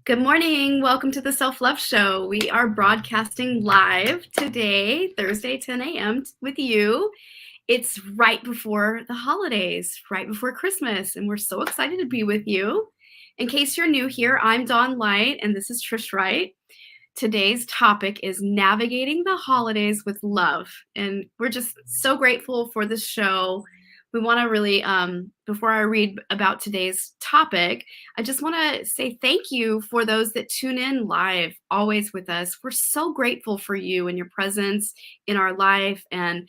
Good morning. Welcome to the Self-Love Show. We are broadcasting live today, Thursday, 10 a.m. with you. It's right before the holidays, right before Christmas, and we're so excited to be with you. In case you're new here, I'm Dawn Light, and this is Trish Wright. Today's topic is navigating the holidays with love, and we're just so grateful for this show. We want to really, before I read about today's topic, I just want to say thank you for those that tune in live, always with us. We're so grateful for you and your presence in our life. And,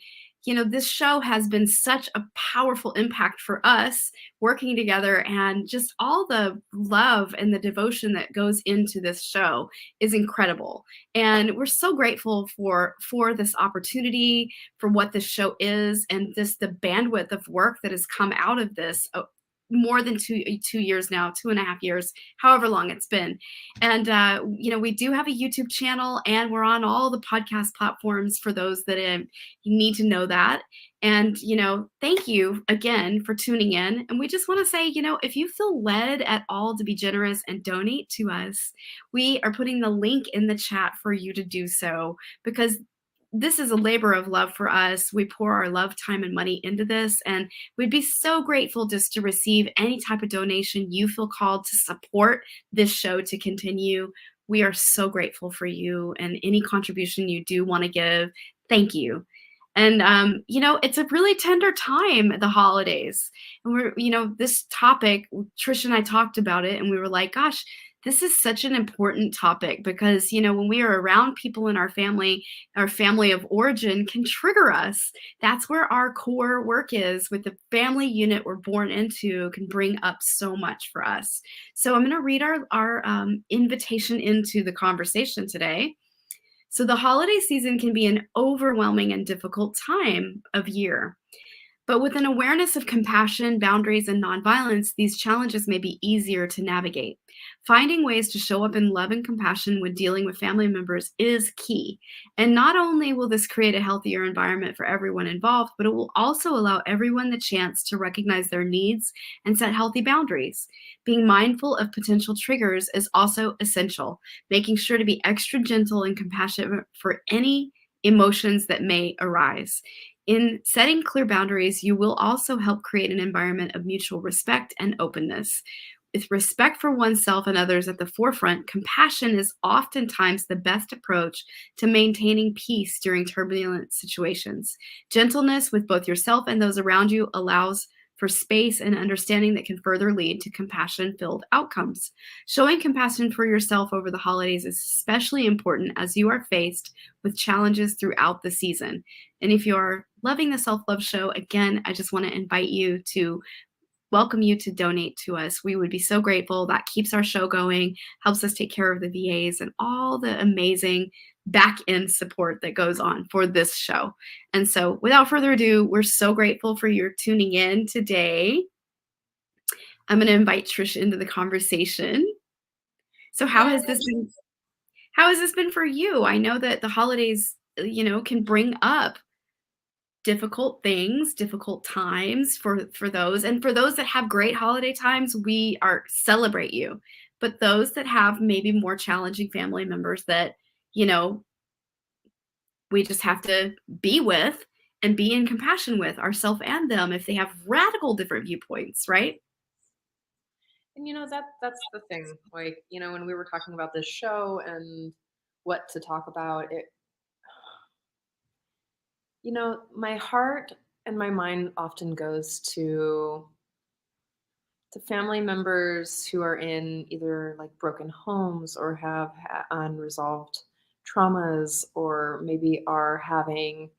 this show has been such a powerful impact for us working together, and just all the love and the devotion that goes into this show is incredible. And we're so grateful for this opportunity, for what this show is, and just the bandwidth of work that has come out of this more than 2 years now, 2.5 years, however long it's been. And we do have a YouTube channel, and we're on all the podcast platforms for those that you need to know that. And thank you again for tuning in. And we just want to say, if you feel led at all to be generous and donate to us, we are putting the link in the chat for you to do so, because this is a labor of love for us. We pour our love, time, and money into this, and we'd be so grateful just to receive any type of donation you feel called to support this show to continue. We are so grateful for you, and any contribution you do want to give, thank you. And it's a really tender time, the holidays. And this topic, Trish and I talked about it, and we were like, gosh, this is such an important topic, because when we are around people in our family of origin can trigger us. That's where our core work is, with the family unit we're born into, can bring up so much for us. So I'm going to read our invitation into the conversation today. So the holiday season can be an overwhelming and difficult time of year. But with an awareness of compassion, boundaries, and nonviolence, these challenges may be easier to navigate. Finding ways to show up in love and compassion when dealing with family members is key. And not only will this create a healthier environment for everyone involved, but it will also allow everyone the chance to recognize their needs and set healthy boundaries. Being mindful of potential triggers is also essential, making sure to be extra gentle and compassionate for any emotions that may arise. In setting clear boundaries, you will also help create an environment of mutual respect and openness. With respect for oneself and others at the forefront, compassion is oftentimes the best approach to maintaining peace during turbulent situations. Gentleness with both yourself and those around you allows for space and understanding that can further lead to compassion-filled outcomes. Showing compassion for yourself over the holidays is especially important as you are faced with challenges throughout the season. And if you're loving the Self-Love Show, again, I just want to invite you to welcome you to donate to us. We would be so grateful. That keeps our show going, helps us take care of the VAs and all the amazing back end support that goes on for this show. And so without further ado, we're so grateful for your tuning in today. I'm going to invite Trish into the conversation. So how has this been for you? I know that the holidays, can bring up difficult things, difficult times for those. And for those that have great holiday times, we celebrate you. But those that have maybe more challenging family members that, we just have to be with and be in compassion with ourselves and them if they have radical different viewpoints, right? And that's the thing. Like, when we were talking about this show and what to talk about, my heart and my mind often goes to family members who are in either like broken homes or have unresolved traumas, or maybe are having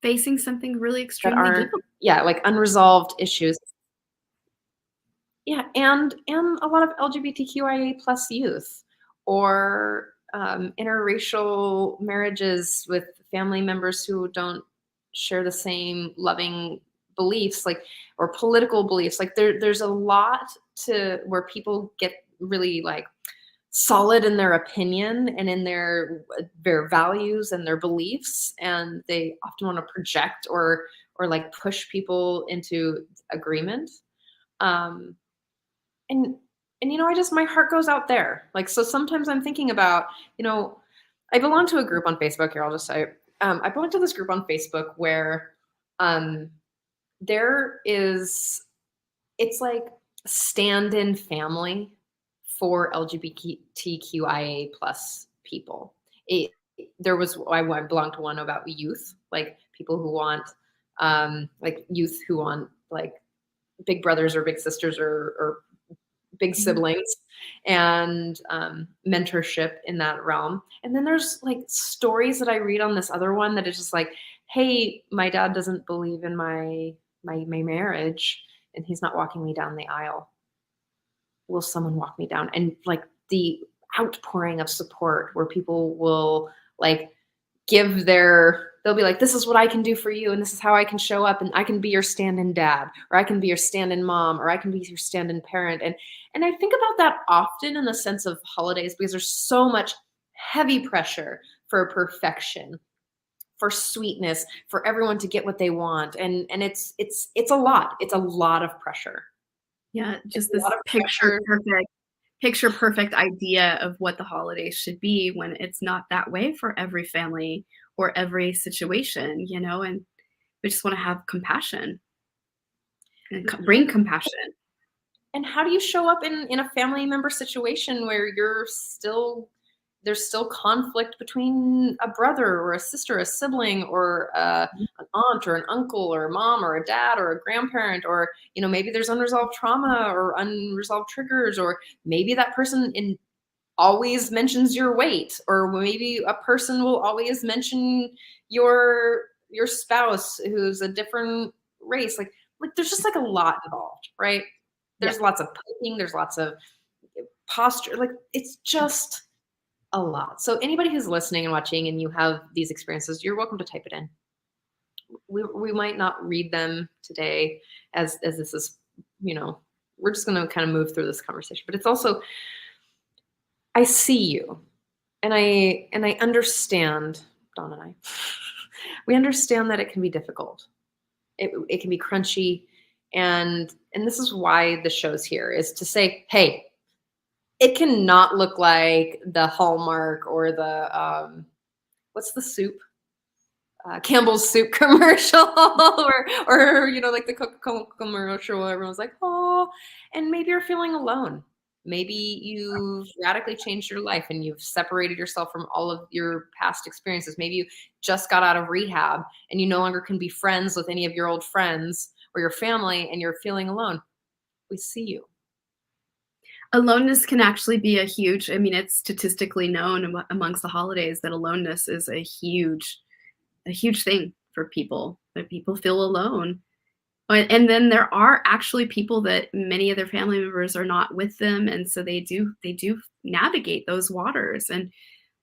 Facing something really that extremely aren't, difficult. like unresolved issues. Yeah, and a lot of LGBTQIA plus youth, or interracial marriages with family members who don't share the same loving beliefs, like, or political beliefs. Like there's a lot to where people get really like solid in their opinion and in their values and their beliefs, and they often want to project or like push people into agreement. Um, and my heart goes out there. Like, so sometimes I'm thinking about, I belong to a group on Facebook here. I'll just say, I belong to this group on Facebook where um, there is, it's like stand-in family for LGBTQIA plus people. I belong to one about youth, like people who want, like youth who want like big brothers or big sisters or big siblings, and mentorship in that realm. And then there's like stories that I read on this other one that is just like, hey, my dad doesn't believe in my marriage, and he's not walking me down the aisle. Will someone walk me down? And like the outpouring of support where people will like they'll be like, this is what I can do for you, and this is how I can show up, and I can be your stand-in dad, or I can be your stand-in mom, or I can be your stand-in parent. And I think about that often in the sense of holidays, because there's so much heavy pressure for perfection, for sweetness, for everyone to get what they want. And it's a lot. It's a lot of pressure. Yeah, just this picture perfect idea of what the holidays should be when it's not that way for every family or every situation, and we just want to have compassion and bring compassion. And how do you show up in a family member situation where there's still conflict between a brother or a sister, a sibling, or an aunt or an uncle or a mom or a dad or a grandparent, or maybe there's unresolved trauma or unresolved triggers, or maybe that person always mentions your weight, or maybe a person will always mention your spouse who's a different race. Like there's just like a lot involved, right? There's lots of poking, there's lots of posture, like it's just a lot. So anybody who's listening and watching and you have these experiences, you're welcome to type it in. We might not read them today as this is, we're just going to kind of move through this conversation, but it's also, I see you, and I understand, Dawn and I, we understand that it can be difficult. It can be crunchy. And this is why the show's here, is to say, hey, it cannot look like the Hallmark or the, what's the soup? Campbell's soup commercial or like the Coca-Cola commercial where everyone's like, oh, and maybe you're feeling alone. Maybe you've radically changed your life and you've separated yourself from all of your past experiences. Maybe you just got out of rehab and you no longer can be friends with any of your old friends or your family, and you're feeling alone. We see you. Aloneness can actually be it's statistically known amongst the holidays that aloneness is a huge thing for people, that people feel alone. And then there are actually people that many of their family members are not with them, and so they do navigate those waters. And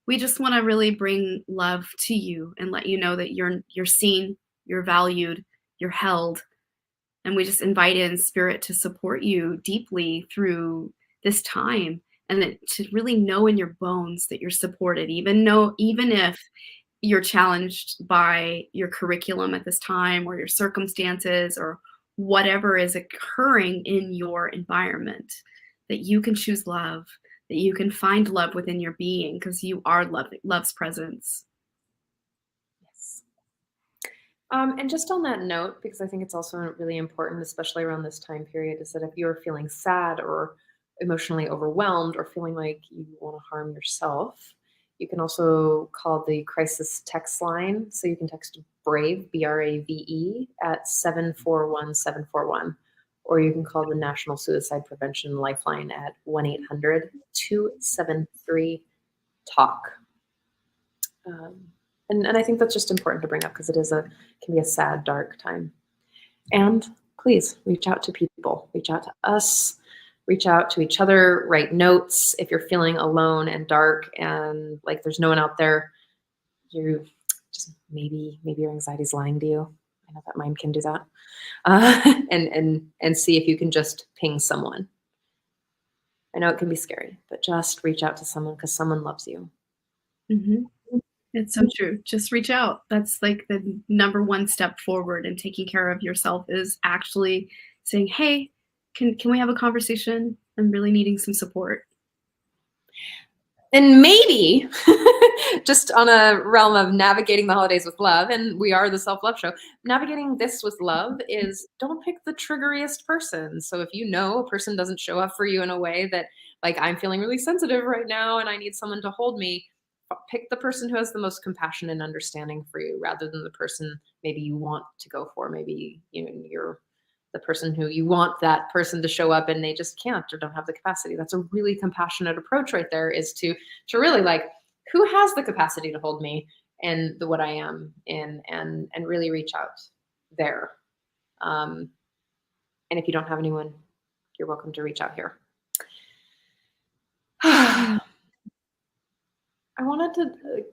we just want to really bring love to you and let you know that you're seen, you're valued, you're held, and we just invite in spirit to support you deeply through this time, and that to really know in your bones that you're supported, even if you're challenged by your curriculum at this time or your circumstances or whatever is occurring in your environment, that you can choose love, that you can find love within your being, because you are love's presence. Yes. And just on that note, because I think it's also really important, especially around this time period, is that if you're feeling sad or emotionally overwhelmed or feeling like you want to harm yourself, you can also call the crisis text line. So you can text BRAVE, BRAVE, at 741-741. Or you can call the National Suicide Prevention Lifeline at 1-800-273-TALK. And I think that's just important to bring up, because it can be a sad, dark time. And please reach out to people, reach out to us, reach out to each other, write notes. If you're feeling alone and dark and like there's no one out there, you just maybe your anxiety's lying to you. I know that mind can do that. And see if you can just ping someone. I know it can be scary, but just reach out to someone, because someone loves you. Mm-hmm. It's so true. Just reach out. That's like the number one step forward in taking care of yourself, is actually saying, hey, Can we have a conversation? I'm really needing some support. And maybe just on a realm of navigating the holidays with love, and we are the self-love show, navigating this with love is don't pick the triggeriest person. So if you know a person doesn't show up for you in a way that, like, I'm feeling really sensitive right now and I need someone to hold me, pick the person who has the most compassion and understanding for you rather than the person maybe you want to go for. Maybe you're the person who you want that person to show up and they just can't or don't have the capacity. That's a really compassionate approach right there, is to really, like, who has the capacity to hold me and what I am in, and really reach out there. And if you don't have anyone, you're welcome to reach out here. I wanted to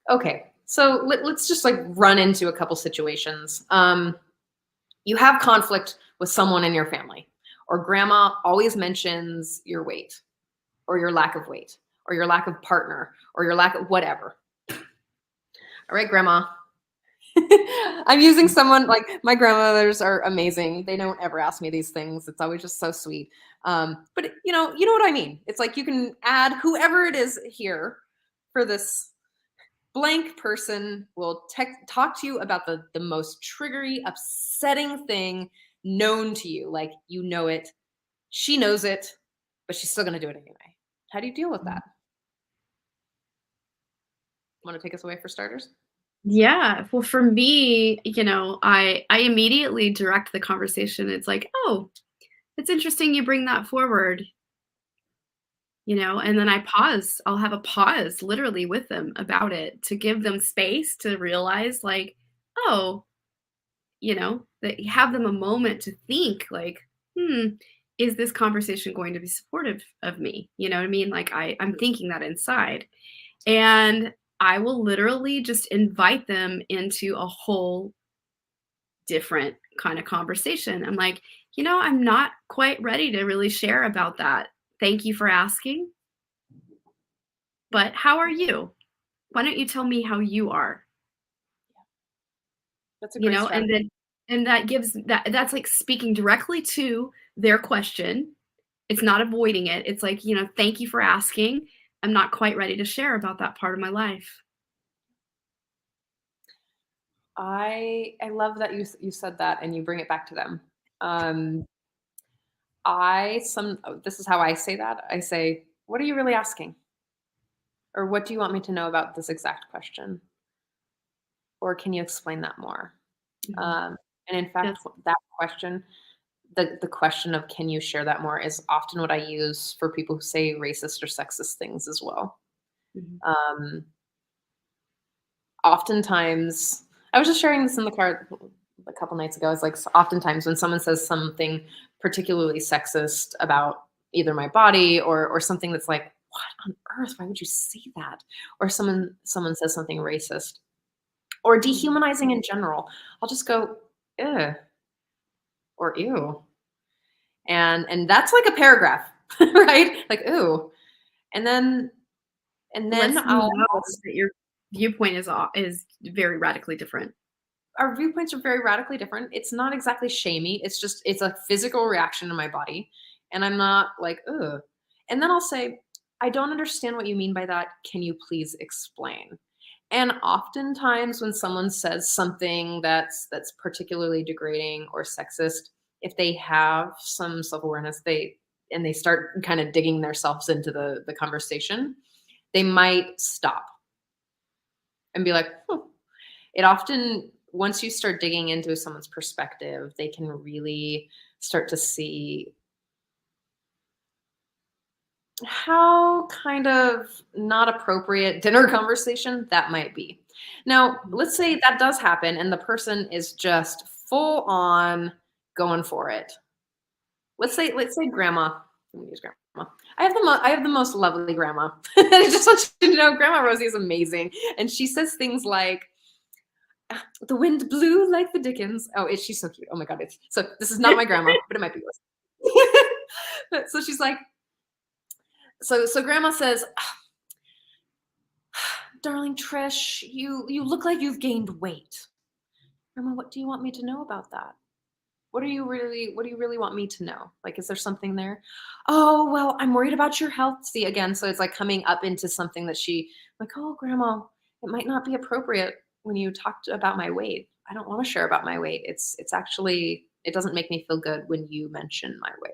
okay, so let's just like run into a couple situations. You have conflict with someone in your family, or grandma always mentions your weight, or your lack of weight, or your lack of partner, or your lack of whatever. All right, grandma. I'm using someone like my grandmothers are amazing. They don't ever ask me these things. It's always just so sweet. But you know what I mean. It's like you can add whoever it is here for this blank person will talk to you about the most triggery, upsetting thing known to you. Like, you know it, she knows it, but she's still going to do it anyway. How do you deal with that? Want to take us away for starters? Yeah. Well, for me, I immediately direct the conversation. It's like, oh, it's interesting you bring that forward, and then I pause. I'll have a pause literally with them about it to give them space to realize, like, oh, that you have them a moment to think, like, is this conversation going to be supportive of me? You know what I mean? Like, I'm thinking that inside. And I will literally just invite them into a whole different kind of conversation. I'm like, I'm not quite ready to really share about that. Thank you for asking. But how are you? Why don't you tell me how you are? That's a great And strategy. then that gives that's like speaking directly to their question. It's not avoiding it. It's like, thank you for asking. I'm not quite ready to share about that part of my life. I love that you said that and you bring it back to them. Um, this is how I say that. I say, "What are you really asking?" Or, "What do you want me to know about this exact question?" Or, "Can you explain that more?" Mhm. Um, and in fact, That's that question, the question of "Can you share that more?" is often what I use for people who say racist or sexist things as well. mhm. Um, Oftentimes, I was just sharing this in the car a couple nights ago. It's like, oftentimes when someone says something particularly sexist about either my body, or something that's like, what on earth, why would you say that? Or someone says something racist or Mhm. dehumanizing in general, I'll just go, "Ugh," or "Ew." And that's like a paragraph, right? Like, "Ooh." And then and then Lets me I'll know that your viewpoint is very radically different. our viewpoints are very radically different. It's not exactly shamey. It's a physical reaction in my body. And I'm not like, ugh. And then I'll say, "I don't understand what you mean by that. Can you please explain?" And oftentimes when someone says something that's particularly degrading or sexist, if they have some self-awareness, they start kind of digging themselves into the conversation, they might stop and be like, "Hmm." It often, once you start digging into someone's perspective, they can really start to see how kind of not appropriate dinner conversation that might be. Now, Mhm. let's say that does happen and the person is just full on going for it. Let's say grandma. Let me use grandma. I have the most lovely grandma. I just want you to know, Grandma Rosie is amazing, and she says things like, "The wind blew like the Dickens." Oh, she's so cute. Oh my god, so this is not my grandma, but it might be yours. So she's like, so grandma says, "Darling Trish, you look like you've gained weight." Grandma, what do you want me to know about that? What do you really want me to know? Like, is there something there? Oh, well, I'm worried about your health. See, again, so it's like coming up into something that like, oh, grandma, it might not be appropriate when you talked about my weight. I don't want to share about my weight. It's actually, it doesn't make me feel good when you mention my weight.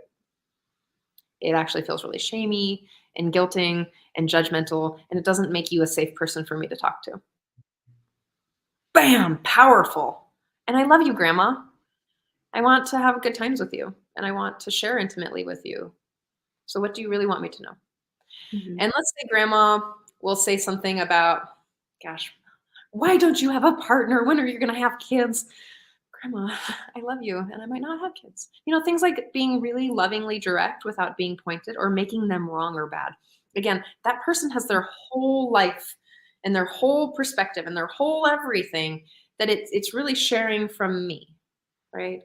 It actually feels really shamey and guilting and judgmental, and it doesn't make you a safe person for me to talk to. Bam, powerful. And I love you, grandma. I want to have good times with you, and I want to share intimately with you. So what do you really want me to know? Mhm. And let's say grandma will say something about, gosh, why don't you have a partner? When are you going to have kids? Grandma, I love you, and I might not have kids. Things like being really lovingly direct without being pointed or making them wrong or bad. Again, that person has their whole life and their whole perspective and their whole everything that it's really sharing from me, right?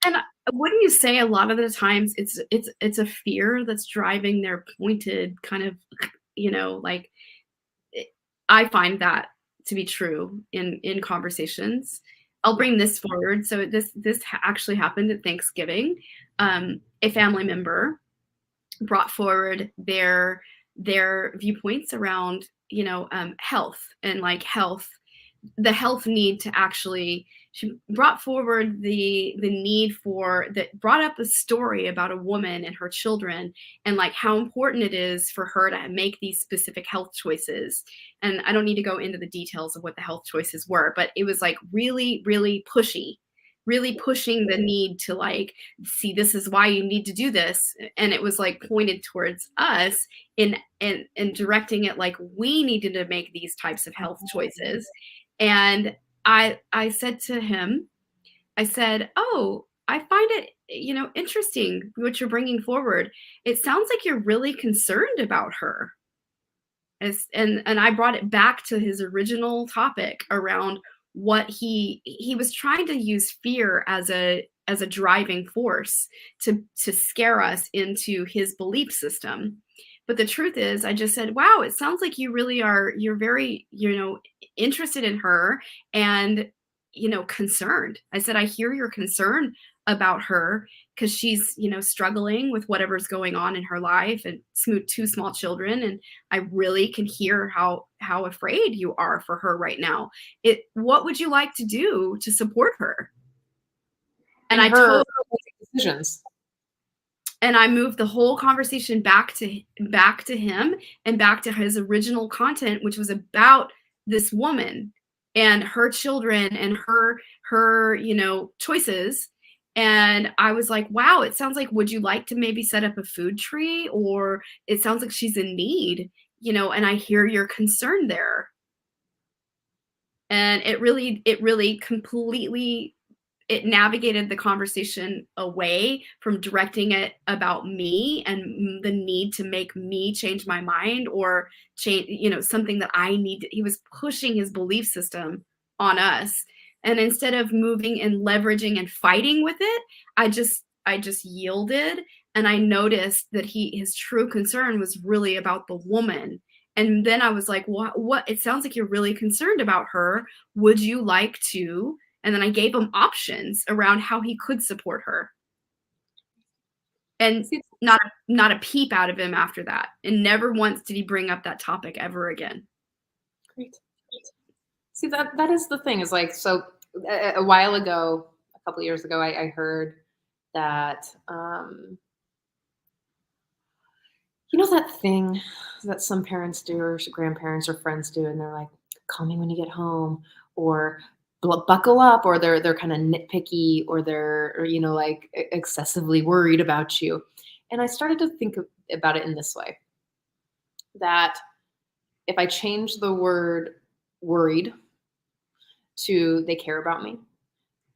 And wouldn't you say a lot of the times it's a fear that's driving their pointed kind of, like I find that to be true in conversations. I'll Yeah. bring this forward. So actually happened at Thanksgiving. A family member brought forward their viewpoints around health and like the health need to actually she brought forward the need for that brought up a story about a woman and her children and like how important it is for her to make these specific health choices. And I don't need to go into the details of what the health choices were, but it was like really pushy, really pushing the need to like see this is why you need to do this. And it was like pointed towards us in directing it like we needed to make these types of health choices. And I said to him, I said, "Oh, I find it, interesting what you're bringing forward. It sounds like you're really concerned about her." And I brought it back to his original topic around what he was trying to use fear as a driving force to scare us into his belief system. But the truth is, I just said, "Wow, it sounds like you really are you're very, interested in her and, concerned." I said, "I hear your concern about her because she's, struggling with whatever's going on in her life and two small children, and I really can hear how afraid you are for her right now. What would you like to do to support her?" And And I her told decisions. and I moved the whole conversation back to him and back to his original content, which was about this woman and her children and her choices. And I was like, wow, it sounds like, would you like to maybe set up a food tree? Or it sounds like she's in need, and I hear your concern there. And it really completely it navigated the conversation away from directing it about me and the need to make me change my mind or change, something that I need. He was pushing his belief system on us. And instead of moving and leveraging and fighting with it, I just yielded. And I noticed that his true concern was really about the woman. And then I was like, what? It sounds like you're really concerned about her. Would you like to? And then I gave him options around how he could support her. And See, not a peep out of him after that. And never once did he bring up that topic ever again. great. See, that is the thing, is like, so a while ago, a couple of years ago, I heard that, that thing that some parents do or grandparents or friends do, and they're like, call me when you get home, or buckle up, or they're kind of nitpicky, or like excessively worried about you. And I started to think about it in this way, that if I change the word worried to they care about me,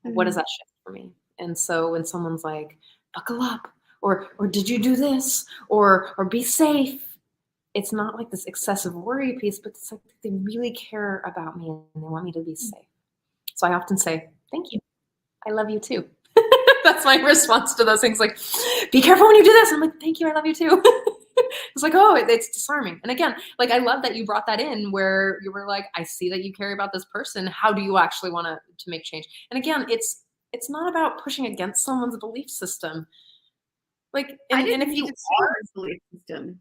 what does Mhm. that shift for me? And so when someone's like, buckle up, or did you do this, or be safe, it's not like this excessive worry piece, but it's like they really care about me and they want me to be safe. So I often say, thank you. I love you too. That's my response to those things. Like, be careful when you do this. I'm like, thank you. I love you too. It's like, oh, it's disarming. And again, like, I love that you brought that in, where you were like, I see that you care about this person. How do you actually want to make change? And again, it's it's not about pushing against someone's belief system. Like, I and didn't if need you to change are, his belief system.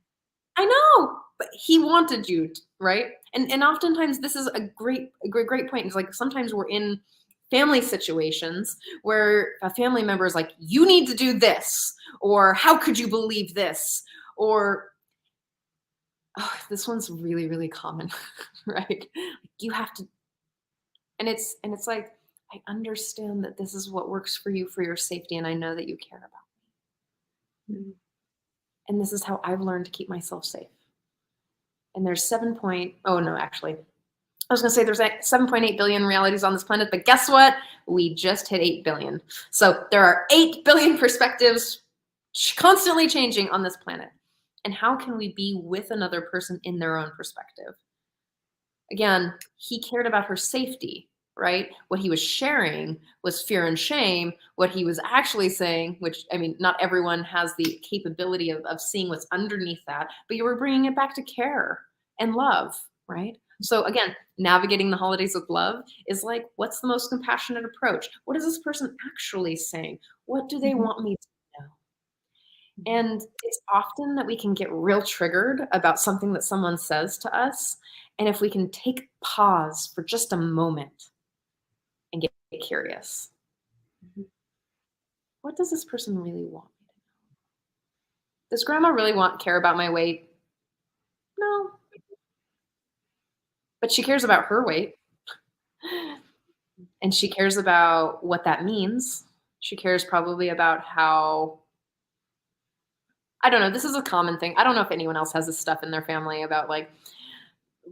I know, but he wanted you to, right? And oftentimes this is a great point. It's like sometimes we're in family situations where a family member is like, you need to do this, or how could you believe this? Or oh, this one's really, really common, right? You have to, and it's like, I understand that this is what works for you for your safety, and I know that you care about me. Mhm. And this is how I've learned to keep myself safe. And there's oh no, actually, I was going to say there's 7.8 billion realities on this planet, but guess what? We just hit 8 billion. So there are 8 billion perspectives constantly changing on this planet. And how can we be with another person in their own perspective? Again, he cared about her safety, right? What he was sharing was fear and shame. What he was actually saying, which, I mean, not everyone has the capability of seeing what's underneath that, but you were bringing it back to care and love, right? So again, navigating the holidays with love is like, what's the most compassionate approach? What is this person actually saying? What do they Mhm. want me to know? And it's often that we can get real triggered about something that someone says to us. And if we can take pause for just a moment and get curious, Mhm. what does this person really want me to know? Does grandma really care about my weight? No, but she cares about her weight. And she cares about what that means. She cares probably about how, I don't know, this is a common thing. I don't know if anyone else has this stuff in their family about like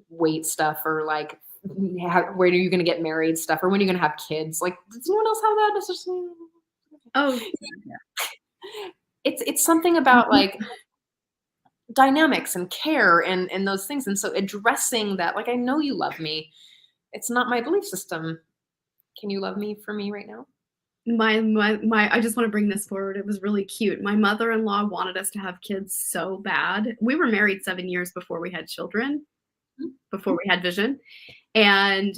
weight stuff or like where are you going to get married stuff or when are you going to have kids? Like, does anyone else have that? It's just, Oh, it's something about like dynamics and care and those things. And so addressing that, like, I know you love me. It's not my belief system. Can you love me for me right now? my I just want to bring this forward. It was really cute. My mother-in-law wanted us to have kids so bad. We were married 7 years before we had children, before we had vision. And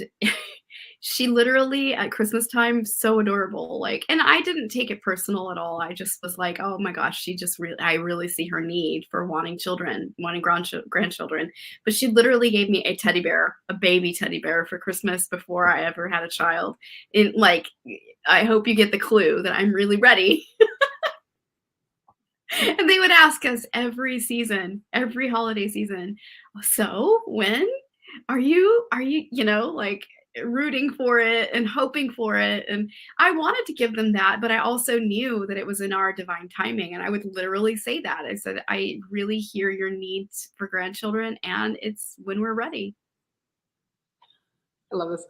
she literally at Christmas time, so adorable. Like, and I didn't take it personal at all. I just was like, oh my gosh, she just really, I really see her need for wanting children, wanting grandchildren. But she literally gave me a teddy bear, a baby teddy bear for Christmas before I ever had a child. And like, I hope you get the clue that I'm really ready. And they would ask us every season, every holiday season, so when like rooting for it and hoping for it. And I wanted to give them that, but I also knew that it was in our divine timing. And I would literally say that. I said, I really hear your needs for grandchildren, and it's when we're ready. I love this.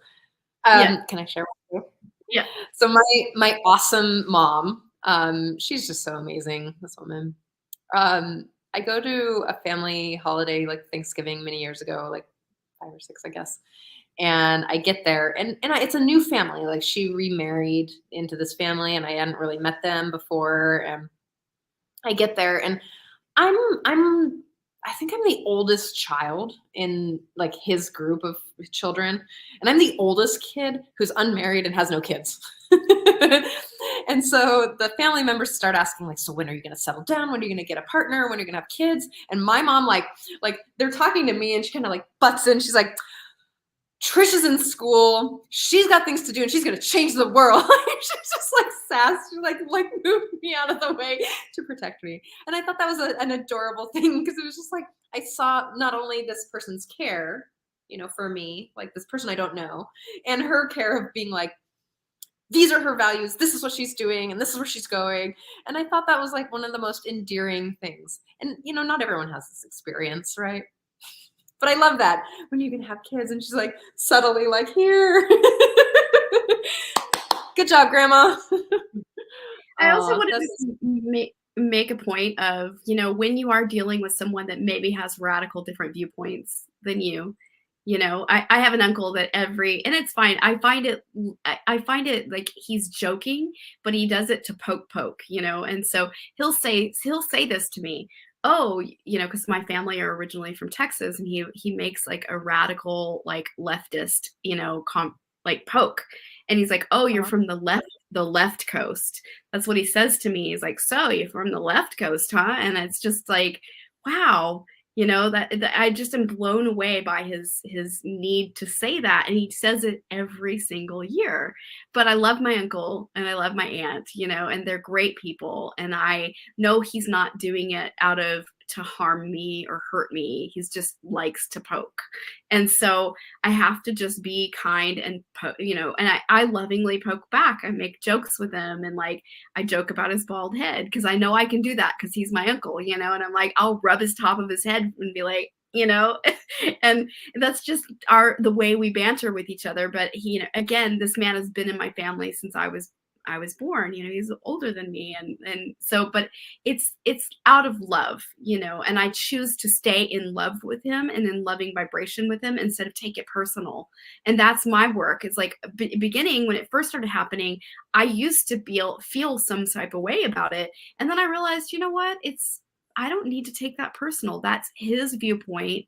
Yeah. Can I share with you? Yeah. So my awesome mom, she's just so amazing, this woman. I go to a family holiday like Thanksgiving many years ago, like 5 or 6, I guess. And I get there, and it's a new family. Like she remarried into this family, and I hadn't really met them before. And I get there, and I'm I'm I think I'm the oldest child in like his group of children, and I'm the oldest kid who's unmarried and has no kids. And so the family members start asking like, so when are you going to settle down? When are you going to get a partner? When are you going to have kids? And my mom like they're talking to me, and she kind of like butts in. She's like, Trish is in school. She's got things to do, and she's gonna change the world. She's just like sass. She like moved me out of the way to protect me. And I thought that was an adorable thing because it was just like I saw not only this person's care, for me, like this person I don't know, and her care of being like, these are her values. This is what she's doing, and this is where she's going. And I thought that was like one of the most endearing things. And not everyone has this experience, right? But I love that when you can have kids and she's like subtly like, here. Good job, grandma. I also wanted That's to make a point of, when you are dealing with someone that maybe has radical different viewpoints than you, I have an uncle that and it's fine. I find it like he's joking, but he does it to poke, and so he'll say this to me. Oh, because my family are originally from Texas, and he makes like a radical, like leftist, like poke. And he's like, oh, you're from the left. the left coast. That's what he says to me. He's like, so you're from the left coast, huh? And it's just like, wow, that I just am blown away by his need to say that. And he says it every single year. But I love my uncle and I love my aunt, and they're great people. And I know he's not doing it out of to harm me or hurt me. He's just likes to poke. And so I have to just be kind and, and I lovingly poke back. I make jokes with him, and like, I joke about his bald head because I know I can do that because he's my uncle, and I'm like, I'll rub his top of his head and be like, and that's just the way we banter with each other. But he, again, this man has been in my family since I was born. He's older than me, and so, but it's out of love, and I choose to stay in love with him and in loving vibration with him instead of take it personal. And that's my work. It's like beginning when it first started happening, I used to feel some type of way about it, and then I realized, what, I don't need to take that personal. That's his viewpoint.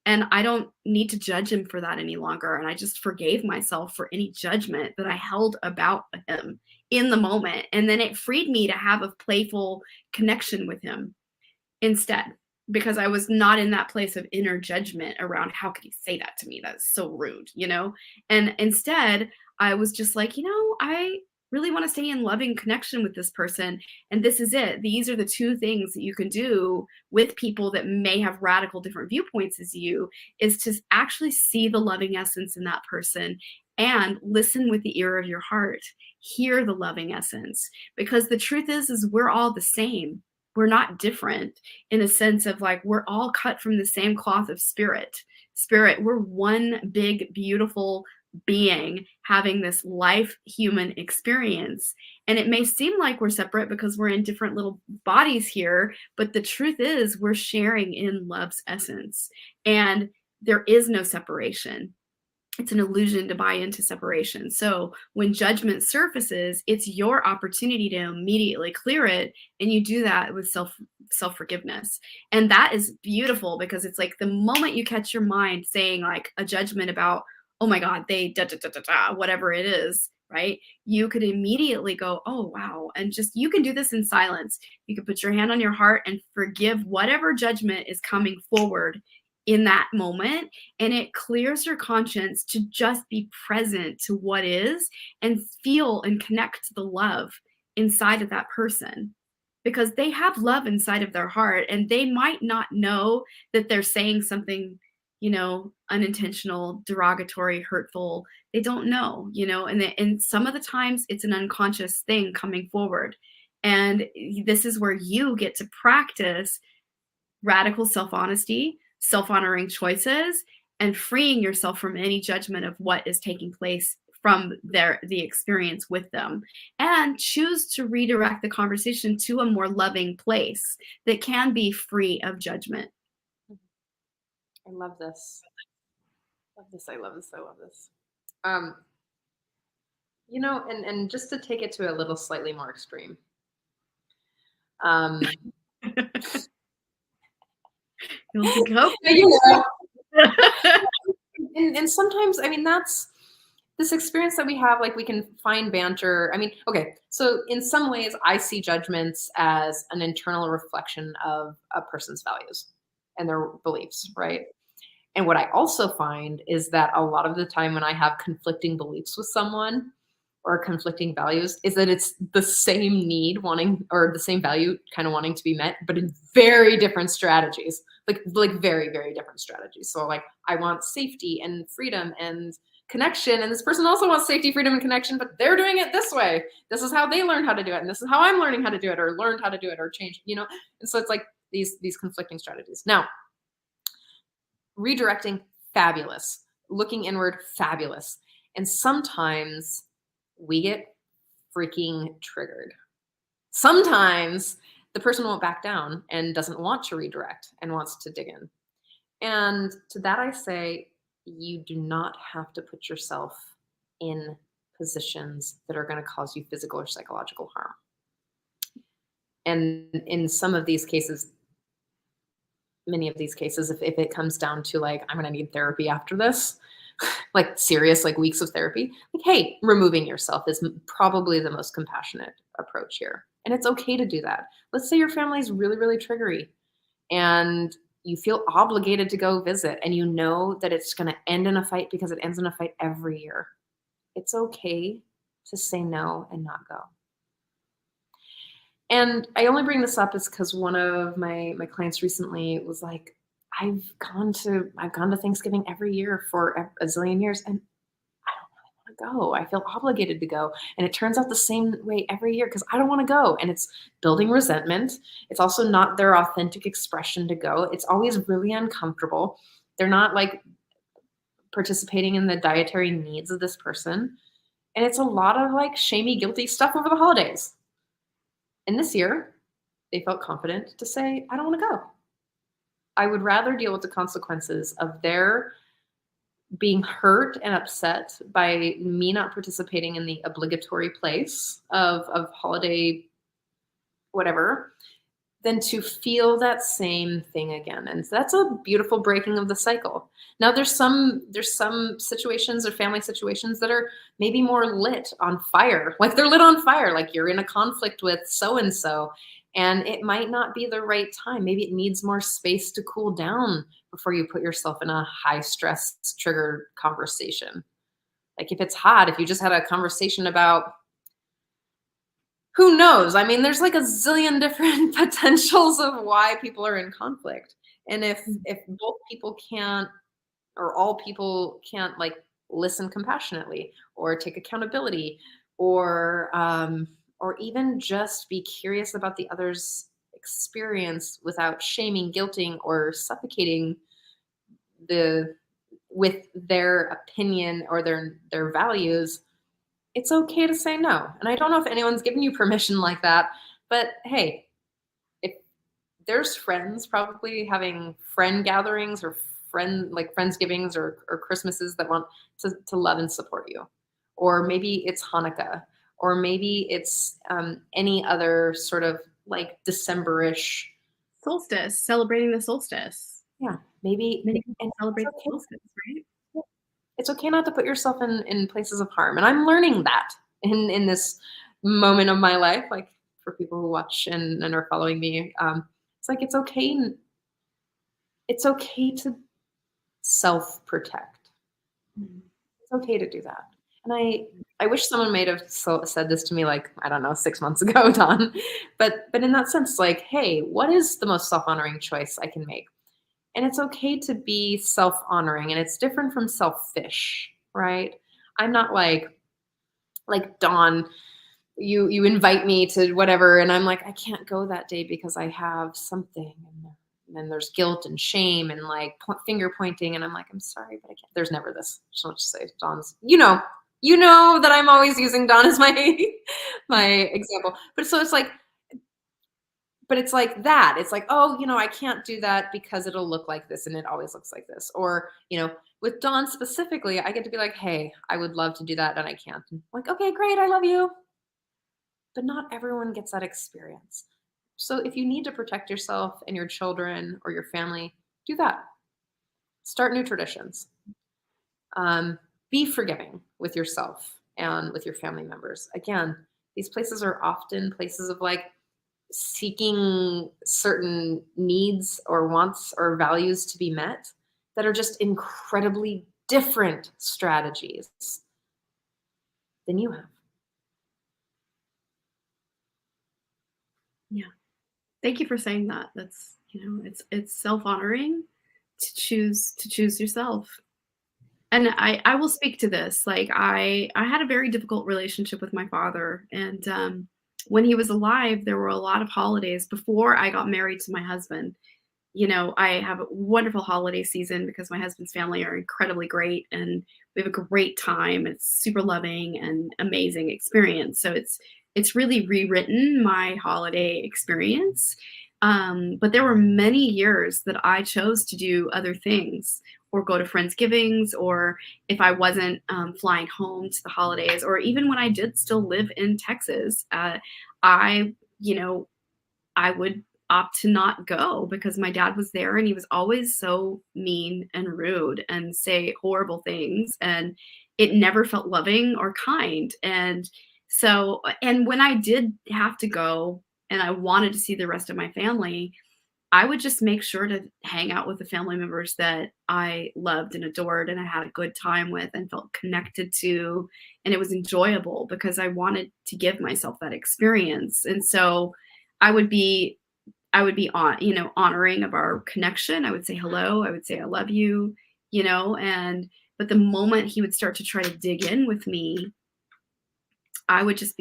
And I don't need to judge him for that any longer. And I just forgave myself for any judgment that I held about him in the moment. And then it freed me to have a playful connection with him instead, because I was not in that place of inner judgment around how could he say that to me? That's so rude, And instead, I was just like, I really want to stay in loving connection with this person. And this is it. These are the two things that you can do with people that may have radical different viewpoints as you, is to actually see the loving essence in that person and listen with the ear of your heart. Hear the loving essence, because the truth is we're all the same. We're not different in a sense of like, we're all cut from the same cloth of spirit. We're one big, beautiful being having this life human experience. And it may seem like we're separate because we're in different little bodies here, but the truth is we're sharing in love's essence, and there is no separation. It's an illusion to buy into separation. So when judgment surfaces, it's your opportunity to immediately clear it. And you do that with self-forgiveness. And that is beautiful, because it's like the moment you catch your mind saying like a judgment about, oh my God, they whatever it is, right? You could immediately go, oh, wow. And just, you can do this in silence. You can put your hand on your heart and forgive whatever judgment is coming forward in that moment. And it clears your conscience to just be present to what is and feel and connect to the love inside of that person, because they have love inside of their heart, and they might not know that they're saying something, unintentional, derogatory, hurtful. They don't know, and some of the times it's an unconscious thing coming forward. And this is where you get to practice radical self-honesty, self-honoring choices, and freeing yourself from any judgment of what is taking place from the experience with them, and choose to redirect the conversation to a more loving place that can be free of judgment. I love this. I love this. I love this. I love this. And just to take it to a little slightly more extreme. You'll go. And sometimes, I mean, that's this experience that we have, like we can find banter. I mean, okay, so in some ways I see judgments as an internal reflection of a person's values and their beliefs, right? And what I also find is that a lot of the time when I have conflicting beliefs with someone or conflicting values, is that it's the same need wanting, or the same value kind of wanting to be met, but in very different strategies, like very, very different strategies. So like, I want safety and freedom and connection, and this person also wants safety, freedom, and connection, but they're doing it this way. This is how they learned how to do it, and this is how I'm learning how to do it, or learned how to do it, or change, And so it's like these conflicting strategies. Now, redirecting, fabulous. Looking inward, fabulous. And sometimes we get freaking triggered. Sometimes the person won't back down and doesn't want to redirect and wants to dig in. And to that I say, you do not have to put yourself in positions that are going to cause you physical or psychological harm. And in some of these cases, many of these cases, if it comes down to like, I'm going to need therapy after this, like serious, like weeks of therapy, like, hey, removing yourself is probably the most compassionate approach here. And it's okay to do that. Let's say your family is really, really triggery and you feel obligated to go visit and you know that it's going to end in a fight because it ends in a fight every year. It's okay to say no and not go. And I only bring this up is because one of my clients recently was like, I've gone to Thanksgiving every year for a zillion years, and I don't really want to go. I feel obligated to go, and it turns out the same way every year because I don't want to go, and it's building resentment. It's also not their authentic expression to go. It's always really uncomfortable. They're not like participating in the dietary needs of this person, and it's a lot of like shamey, guilty stuff over the holidays. And this year, they felt confident to say, I don't want to go. I would rather deal with the consequences of their being hurt and upset by me not participating in the obligatory place of holiday whatever than to feel that same thing again. And that's a beautiful breaking of the cycle. Now there's some situations or family situations that are maybe more lit on fire. Like they're lit on fire, like you're in a conflict with so and so, and it might not be the right time. Maybe it needs more space to cool down before you put yourself in a high stress triggered conversation. Like if it's hot, if you just had a conversation about who knows? I mean, there's like a zillion different potentials of why people are in conflict. And if both people can't, or all people can't like listen compassionately or take accountability or even just be curious about the other's experience without shaming, guilting, or suffocating with their opinion or their values, it's okay to say no. And I don't know if anyone's given you permission like that, but hey, if there's friends probably having friend gatherings or Friendsgivings or Christmases that want to love and support you. Or maybe it's Hanukkah, or maybe it's any other sort of like December-ish. Solstice, celebrating the solstice. Yeah, maybe. Many people celebrate the okay. solstice, right? It's okay not to put yourself in places of harm. And I'm learning that in this moment of my life, like for people who watch and are following me. It's like, it's okay to self-protect. It's okay to do that. And I wish someone might have said this to me, like, I don't know, 6 months ago, Don. But in that sense, like, hey, what is the most self-honoring choice I can make? And it's okay to be self-honoring, and it's different from selfish, right? I'm not like Dawn, you invite me to whatever, and I'm like, I can't go that day because I have something. And then there's guilt and shame and like finger pointing, and I'm like, I'm sorry, but I can't. There's never this. Just want to say, Dawn's, you know that I'm always using Dawn as my example. But so it's like, but it's like that. It's like, oh, I can't do that because it'll look like this, and it always looks like this. Or, with Dawn specifically, I get to be like, hey, I would love to do that, and I can't. And I'm like, okay, great, I love you. But not everyone gets that experience. So if you need to protect yourself and your children or your family, do that. Start new traditions. Be forgiving with yourself and with your family members. Again, these places are often places of like seeking certain needs or wants or values to be met that are just incredibly different strategies than you have. Yeah. Thank you for saying that. That's, it's self-honoring to choose yourself. And I will speak to this. Like I had a very difficult relationship with my father, and when he was alive, there were a lot of holidays before I got married to my husband. I have a wonderful holiday season because my husband's family are incredibly great, and we have a great time. It's super loving and amazing experience. So it's really rewritten my holiday experience. But there were many years that I chose to do other things or go to Friendsgivings, or if I wasn't flying home to the holidays, or even when I did still live in Texas, I would opt to not go because my dad was there and he was always so mean and rude and say horrible things, and it never felt loving or kind. And so, and when I did have to go and I wanted to see the rest of my family, I would just make sure to hang out with the family members that I loved and adored and I had a good time with and felt connected to, and it was enjoyable because I wanted to give myself that experience. And so I would be on, honoring of our connection. I would say hello, I would say I love you, and but the moment he would start to try to dig in with me, I would just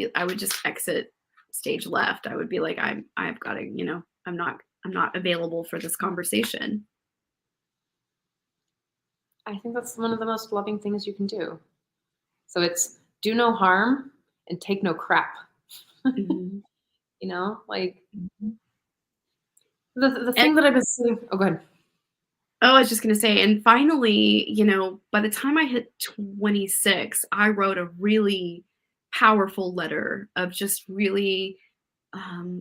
exit stage left. I would be like, I've got to, I'm not available for this conversation. I think that's one of the most loving things you can do. So it's do no harm and take no crap. Mhm. Like Mhm. the thing that I've been seeing. Oh, go ahead. Oh, I was just gonna say, and finally, by the time I hit 26, I wrote a really powerful letter of just really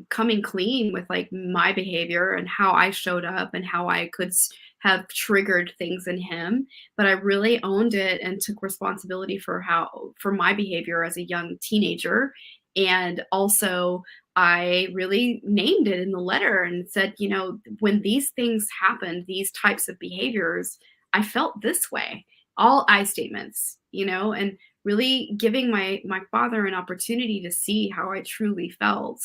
coming clean with like my behavior and how I showed up and how I could have triggered things in him. But I really owned it and took responsibility for my behavior as a young teenager. And also, I really named it in the letter and said, when these things happened, these types of behaviors, I felt this way. All I statements, and really giving my father an opportunity to see how I truly felt.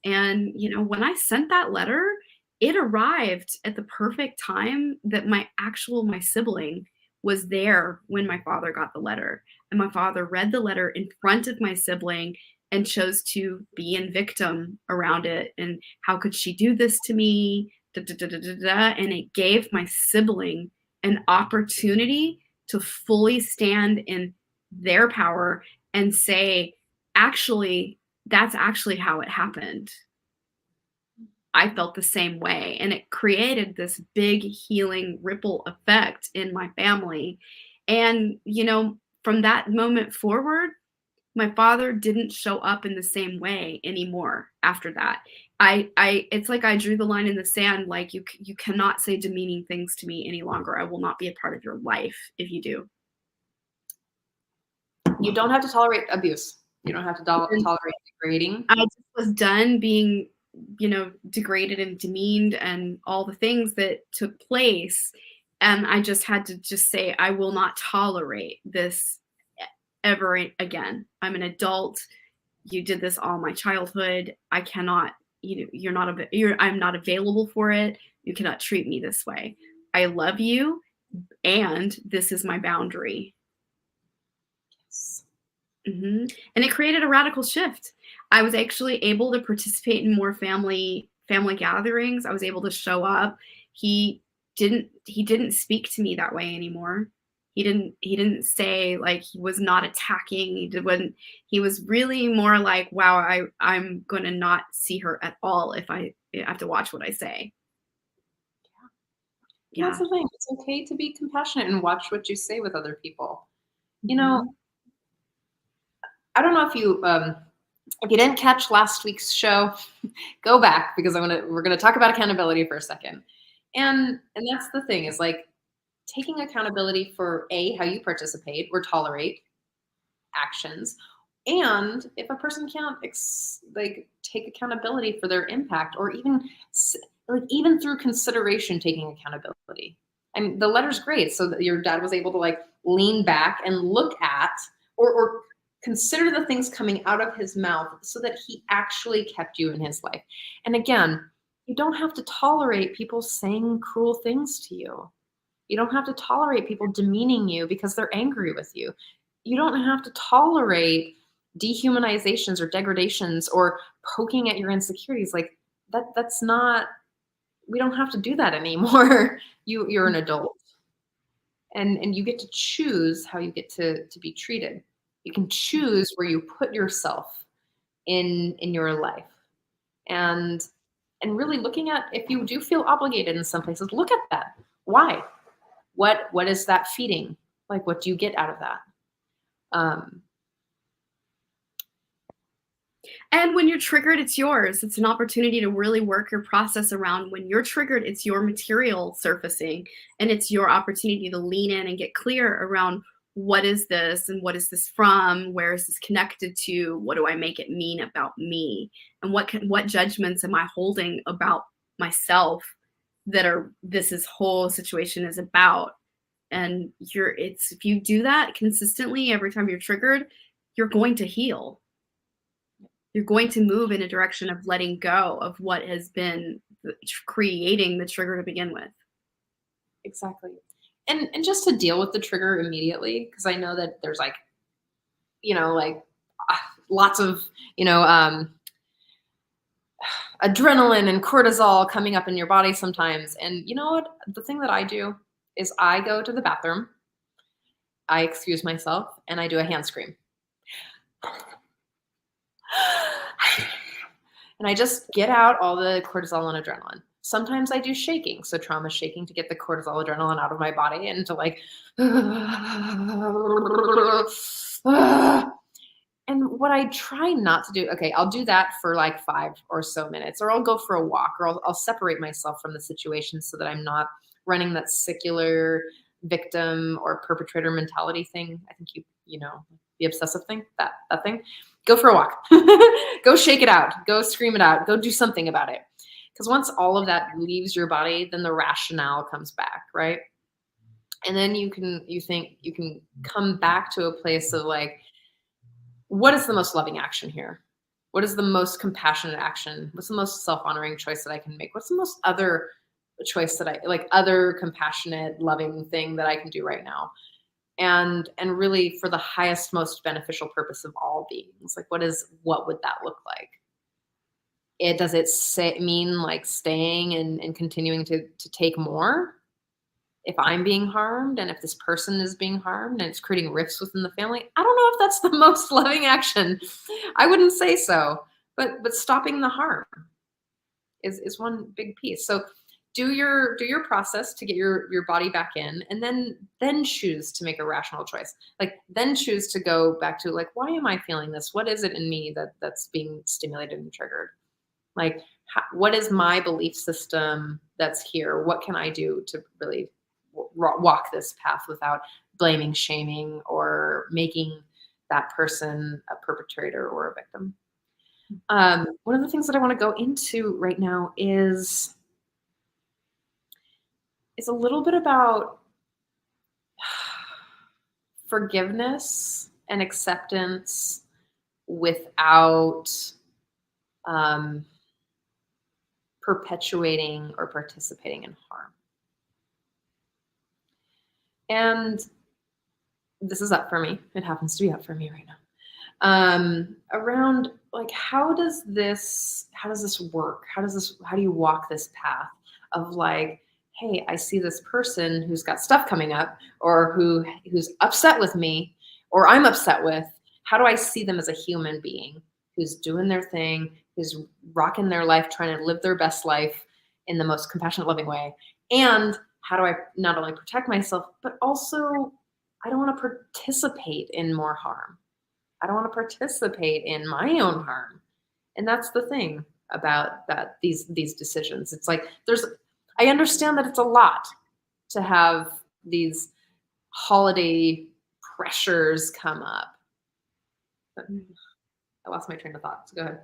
And, when I sent that letter, it arrived at the perfect time that my sibling was there when my father got the letter. And my father read the letter in front of my sibling and chose to be in victim around it. And how could she do this to me? Da, da, da, da, da, da. And it gave my sibling an opportunity to fully stand in their power and say, actually, that's actually how it happened. I felt the same way. And it created this big healing ripple effect in my family. And, from that moment forward, my father didn't show up in the same way anymore after that. It's like I drew the line in the sand, like you cannot say demeaning things to me any longer. I will not be a part of your life if you do. You don't have to tolerate abuse. You don't have to tolerate degrading. I just was done being, degraded and demeaned and all the things that took place. And I just had to just say, I will not tolerate this ever again. I'm an adult. You did this all my childhood. I cannot, I'm not available for it. You cannot treat me this way. I love you. And this is my boundary. Yes. Mm-hmm. And it created a radical shift. I was actually able to participate in more family gatherings. I was able to show up. He didn't speak to me that way anymore. He didn't say, like, he was not attacking. He was really more like, wow, I'm gonna not see her at all if I have to watch what I say. Yeah. That's the thing. It's okay to be compassionate and watch what you say with other people. Mm-hmm. I don't know if you didn't catch last week's show, go back because we're gonna talk about accountability for a second. And that's the thing, is like taking accountability for how you participate or tolerate actions, and if a person can't take accountability for their impact, or even through consideration taking accountability. And the letter's great, so that your dad was able to lean back and look at or consider the things coming out of his mouth so that he actually kept you in his life. And again, you don't have to tolerate people saying cruel things to you. You don't have to tolerate people demeaning you because they're angry with you. You don't have to tolerate dehumanizations or degradations or poking at your insecurities. Like that's not, we don't have to do that anymore. You're an adult. And you get to choose how you get to be treated. You can choose where you put yourself in your life. And really looking at, if you do feel obligated in some places, look at that. Why? What is that feeding? Like, what do you get out of that? And when you're triggered, it's yours. It's an opportunity to really work your process around. When you're triggered, it's your material surfacing, and it's your opportunity to lean in and get clear around what is this and what is this from? Where is this connected to? What do I make it mean about me? And what judgments am I holding about myself that are this whole situation is about? And if you do that consistently every time you're triggered, you're going to heal. You're going to move in a direction of letting go of what has been creating the trigger to begin with. Exactly. And just to deal with the trigger immediately, because I know that there's like, lots of, adrenaline and cortisol coming up in your body sometimes. And you know what? The thing that I do is I go to the bathroom, I excuse myself, and I do a hand scream. And I just get out all the cortisol and adrenaline. Sometimes I do shaking, so trauma shaking to get the cortisol adrenaline out of my body and to like, and what I try not to do, okay, I'll do that for like 5 or so minutes, or I'll go for a walk, or I'll separate myself from the situation so that I'm not running that secular victim or perpetrator mentality thing. I think you know, the obsessive thing, that thing. Go for a walk. Go shake it out. Go scream it out. Go do something about it. Because once all of that leaves your body, then the rationale comes back, right? And then you can come back to a place of like, what is the most loving action here? What is the most compassionate action? What's the most self-honoring choice that I can make? What's the most other choice that I like, other compassionate, loving thing that I can do right now? And really for the highest, most beneficial purpose of all beings. Like, what would that look like? Does it mean like staying and continuing to take more? If I'm being harmed and if this person is being harmed and it's creating rifts within the family, I don't know if that's the most loving action. I wouldn't say so, but stopping the harm is one big piece. So do your process to get your body back in, and then choose to make a rational choice. Like, then choose to go back to like, why am I feeling this? What is it in me that's being stimulated and triggered? Like, what is my belief system that's here? What can I do to really walk this path without blaming, shaming, or making that person a perpetrator or a victim? One of the things that I want to go into right now is a little bit about forgiveness and acceptance without perpetuating or participating in harm. And this is up for me. It happens to be up for me right now. Around like, how does this work? How do you walk this path of like, hey, I see this person who's got stuff coming up, or who's upset with me, or I'm upset with. How do I see them as a human being who's doing their thing, who's rocking their life, trying to live their best life in the most compassionate, loving way? And how do I not only protect myself, but also I don't want to participate in more harm. I don't want to participate in my own harm. And that's the thing about that, these decisions. It's like I understand that it's a lot to have these holiday pressures come up. But I lost my train of thought, so go ahead.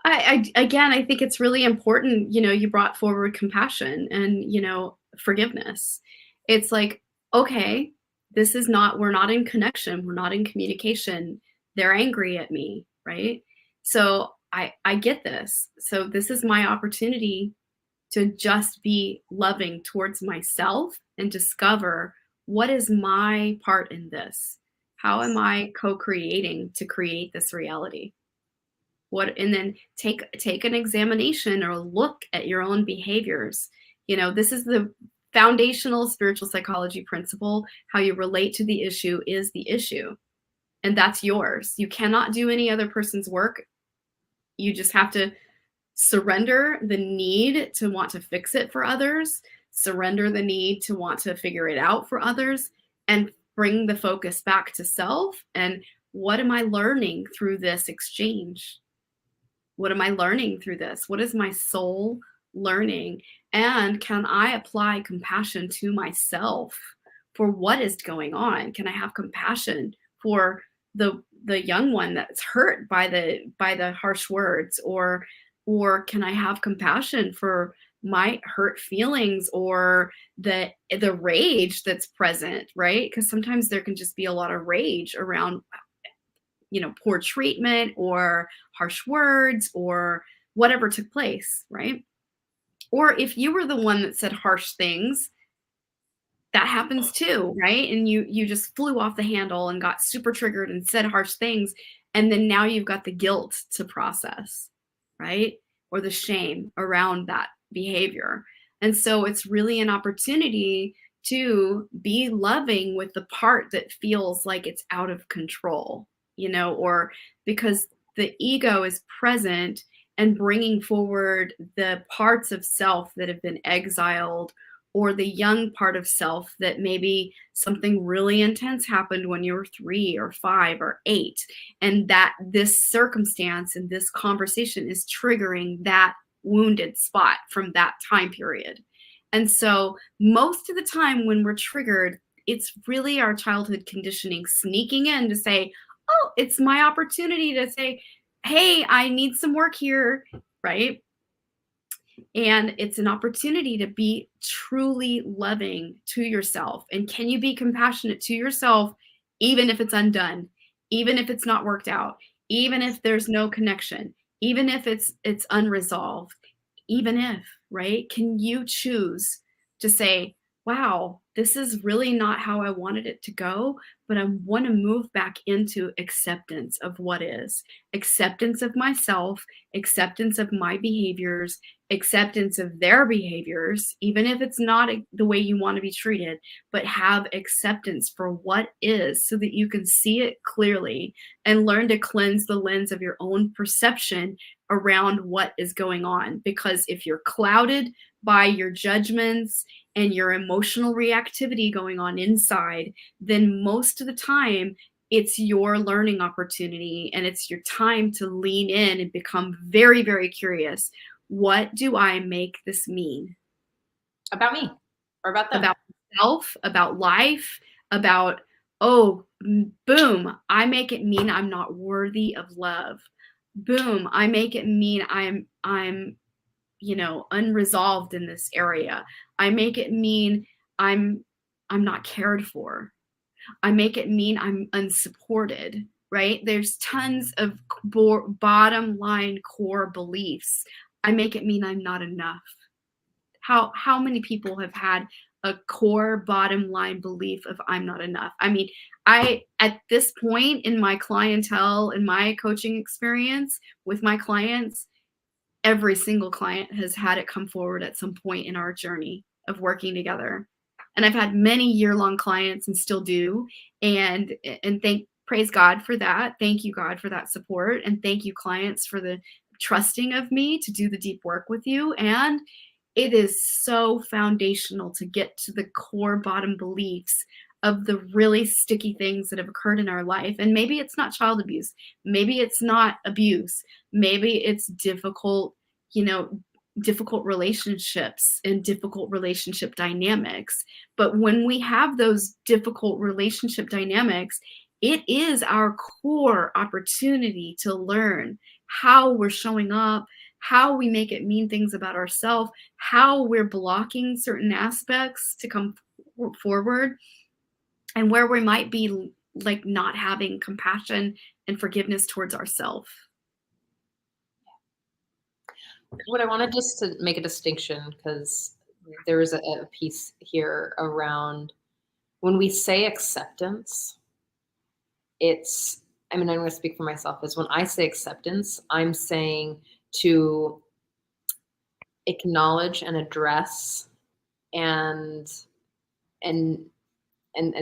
I think it's really important, you brought forward compassion and, forgiveness. It's like, okay, we're not in connection. We're not in communication. They're angry at me, right? So I get this. So this is my opportunity to just be loving towards myself and discover what is my part in this? How am I co-creating to create this reality? And then take an examination or look at your own behaviors. This is the foundational spiritual psychology principle. How you relate to the issue is the issue. And that's yours. You cannot do any other person's work. You just have to surrender the need to want to fix it for others, surrender the need to want to figure it out for others, and bring the focus back to self and what am I learning through this exchange? What am I learning through this? What is my soul learning? And can I apply compassion to myself for what is going on? Can I have compassion for the young one that's hurt by the harsh words, or can I have compassion for my hurt feelings or the rage that's present, right? Because sometimes there can just be a lot of rage around poor treatment or harsh words or whatever took place, right? Or if you were the one that said harsh things, that happens too, right? And you just flew off the handle and got super triggered and said harsh things, and then now you've got the guilt to process, right? Or the shame around that behavior. And so it's really an opportunity to be loving with the part that feels like it's out of control, or because the ego is present and bringing forward the parts of self that have been exiled, or the young part of self that maybe something really intense happened when you were 3 or 5 or 8, and that this circumstance and this conversation is triggering that wounded spot from that time period. And so most of the time when we're triggered, it's really our childhood conditioning sneaking in to say, oh, it's my opportunity to say, hey, I need some work here, right? And it's an opportunity to be truly loving to yourself. And can you be compassionate to yourself, even if it's undone, even if it's not worked out, even if there's no connection, even if it's unresolved, even if, right? Can you choose to say, wow, this is really not how I wanted it to go, but I want to move back into acceptance of what is, acceptance of myself, acceptance of my behaviors, acceptance of their behaviors, even if it's not the way you want to be treated, but have acceptance for what is so that you can see it clearly and learn to cleanse the lens of your own perception around what is going on. Because if you're clouded by your judgments and your emotional reactivity going on inside, then most of the time it's your learning opportunity and it's your time to lean in and become very, very curious. What do I make this mean? About me or about them? About myself, about life, about, oh, boom, I make it mean I'm not worthy of love. Boom, I make it mean I'm unresolved in this area. I make it mean I'm not cared for. I make it mean I'm unsupported, right? There's tons of bottom line core beliefs. I make it mean I'm not enough. How many people have had a core bottom line belief of I'm not enough? I mean, at this point in my clientele, in my coaching experience with my clients, every single client has had it come forward at some point in our journey of working together. And I've had many year-long clients and still do. And praise God for that. Thank you, God, for that support. And thank you, clients, for the trusting of me to do the deep work with you. And it is so foundational to get to the core bottom beliefs of the really sticky things that have occurred in our life. And maybe it's not child abuse. Maybe it's not abuse. Maybe it's difficult relationships and difficult relationship dynamics. But when we have those difficult relationship dynamics, it is our core opportunity to learn how we're showing up, how we make it mean things about ourselves, how we're blocking certain aspects to come forward, and where we might be like not having compassion and forgiveness towards ourselves. What I wanted just to make a distinction, because there is a piece here around when we say acceptance, I'm going to speak for myself, is when I say acceptance, I'm saying to acknowledge and address and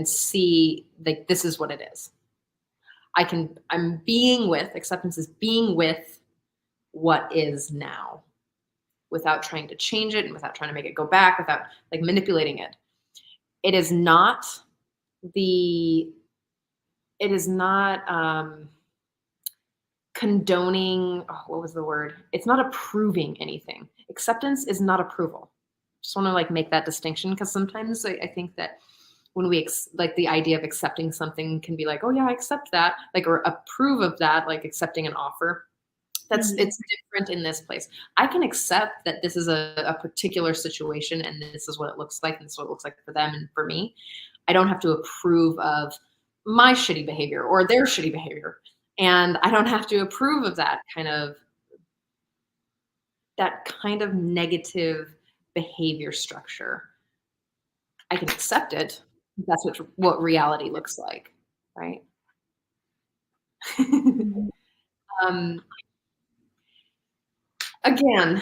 see, like, this is what it is. I'm being with, acceptance is being with what is now, without trying to change it and without trying to make it go back, without like manipulating it. It is not the it is not condoning, oh, what was the word? It's not approving anything. Acceptance is not approval. Just want to like make that distinction, because sometimes I think that when we like the idea of accepting something can be like, oh yeah, I accept that, like, or approve of that, like accepting an offer. Mhm. It's different in this place. I can accept that this is a particular situation and this is what it looks like and this is what it looks like for them and for me. I don't have to approve of my shitty behavior or their shitty behavior. And I don't have to approve of that kind of negative behavior structure. I can accept it. That's what reality looks like, right? Mhm. um, again,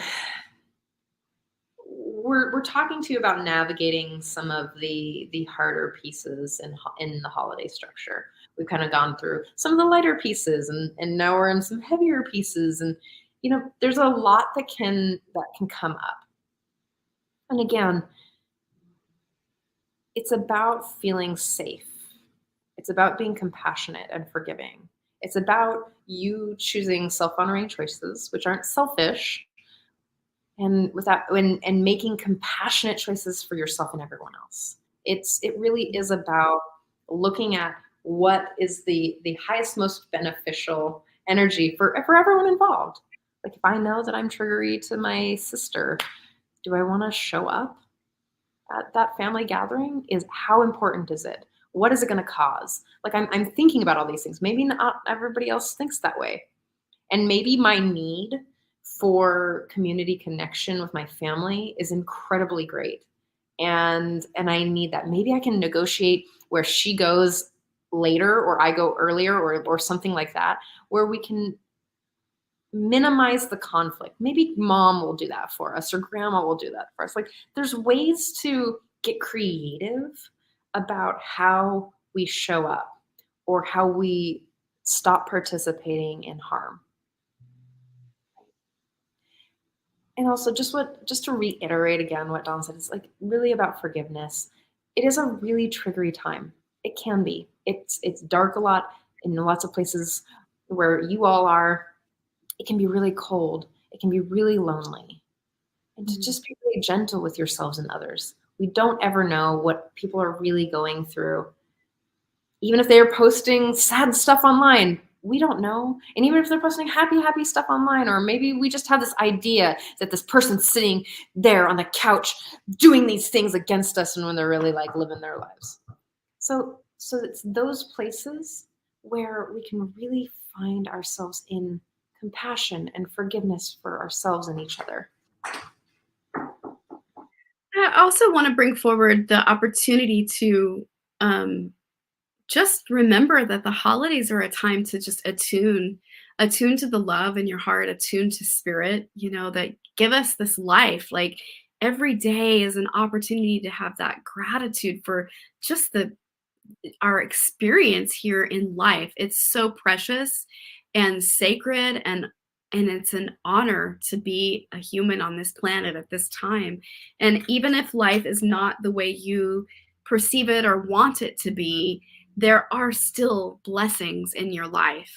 we're talking to you about navigating some of the harder pieces in the holiday structure. We've kind of gone through some of the lighter pieces, and now we're in some heavier pieces, and there's a lot that can come up. And again, it's about feeling safe. It's about being compassionate and forgiving. It's about you choosing self-honoring choices, which aren't selfish, and making compassionate choices for yourself and everyone else. It really is about looking at what is the highest, most beneficial energy for everyone involved. Like, if I know that I'm triggery to my sister, do I want to show up at that family gathering? Is How important is it? What is it going to cause? Like, I'm thinking about all these things. Maybe not everybody else thinks that way. And maybe my need for community connection with my family is incredibly great. And I need that. Maybe I can negotiate where she goes later or I go earlier, or something like that, where we can minimize the conflict. Maybe mom will do that for us or grandma will do that for us. Like, there's ways to get creative about how we show up or how we stop participating in harm. And also, just to reiterate again what Dawn said, it's like really about forgiveness. It is a really triggery time. It can be. It's dark a lot in lots of places where you all are. It can be really cold. It can be really lonely. And to Mhm. just be really gentle with yourselves and others. We don't ever know what people are really going through. Even if they're posting sad stuff online, we don't know. And even if they're posting happy, happy stuff online, or maybe we just have this idea that this person's sitting there on the couch doing these things against us, and when they're really like living their lives. So it's those places where we can really find ourselves in compassion and forgiveness for ourselves and each other. I also want to bring forward the opportunity to um, just remember that the holidays are a time to just attune to the love in your heart, attune to spirit, that give us this life. Like, every day is an opportunity to have that gratitude for just the our experience here in life. It's so precious and sacred, and it's an honor to be a human on this planet at this time. And even if life is not the way you perceive it or want it to be, there are still blessings in your life.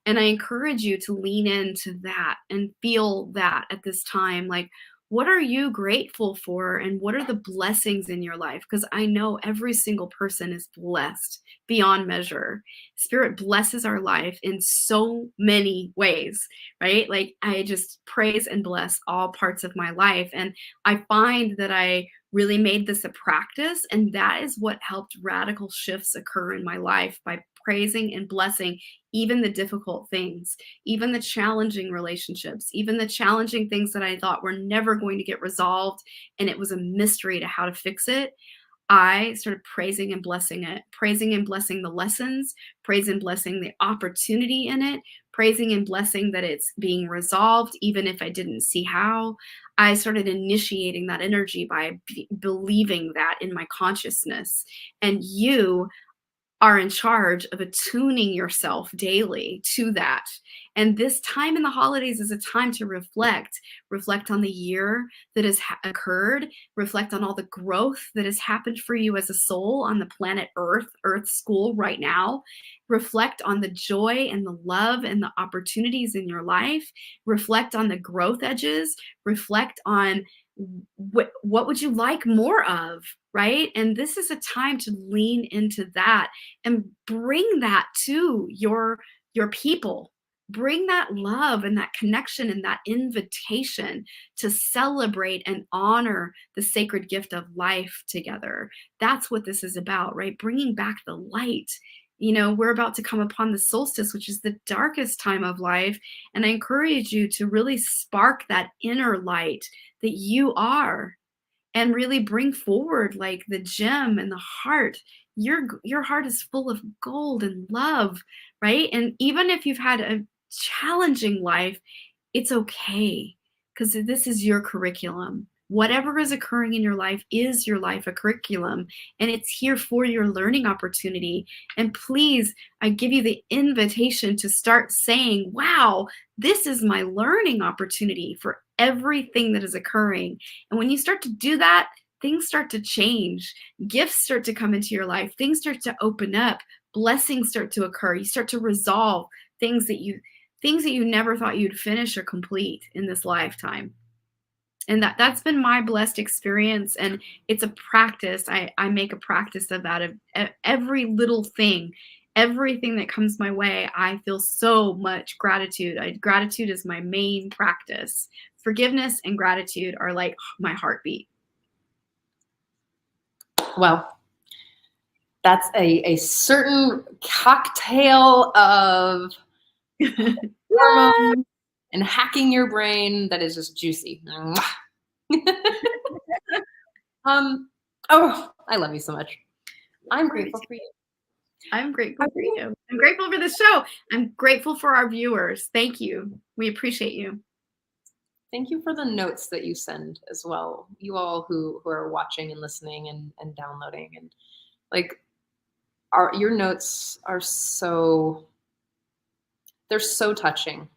And I encourage you to lean into that and feel that at this time. Like, what are you grateful for, and what are the blessings in your life? Because I know every single person is blessed beyond measure. Spirit blesses our life in so many ways, right? Like, I just praise and bless all parts of my life. And I find that I really made this a practice, and that is what helped radical shifts occur in my life, by praising and blessing even the difficult things, even the challenging relationships, even the challenging things that I thought were never going to get resolved, and it was a mystery to how to fix it. I started praising and blessing it, praising and blessing the lessons, praising and blessing the opportunity in it, praising and blessing that it's being resolved, even if I didn't see how. I started initiating that energy by believing that in my consciousness. And you are in charge of attuning yourself daily to that. And this time in the holidays is a time to reflect on the year that has occurred, reflect on all the growth that has happened for you as a soul on the planet Earth School right now. Reflect on the joy and the love and the opportunities in your life. Reflect on the growth edges. Reflect on what would you like more of, right? And this is a time to lean into that and bring that to your people. Bring that love and that connection and that invitation to celebrate and honor the sacred gift of life together. That's what this is about, right? Bringing back the light. We're about to come upon the solstice, which is the darkest time of life. And I encourage you to really spark that inner light that you are, and really bring forward like the gem and the heart. Your heart is full of gold and love, right? And even if you've had a challenging life, it's okay, because this is your curriculum. Whatever is occurring in your life is your life a curriculum, and it's here for your learning opportunity. And please, I give you the invitation to start saying, wow, this is my learning opportunity for everything that is occurring. And when you start to do that, things start to change. Gifts start to come into your life. Things start to open up. Blessings start to occur. You start to resolve things that you never thought you'd finish or complete in this lifetime. And that's been my blessed experience. And it's a practice. I make a practice of that, of every little thing. Everything that comes my way, I feel so much gratitude. Gratitude is my main practice. Forgiveness and gratitude are like my heartbeat. Well, that's a certain cocktail of hormones and hacking your brain that is just juicy. Oh, I love you so much. I'm grateful for you. I'm grateful for you. I'm grateful for the show. I'm grateful for our viewers. Thank you. We appreciate you. Thank you for the notes that you send as well. You all who are watching and listening and downloading, and like your notes are they're so touching.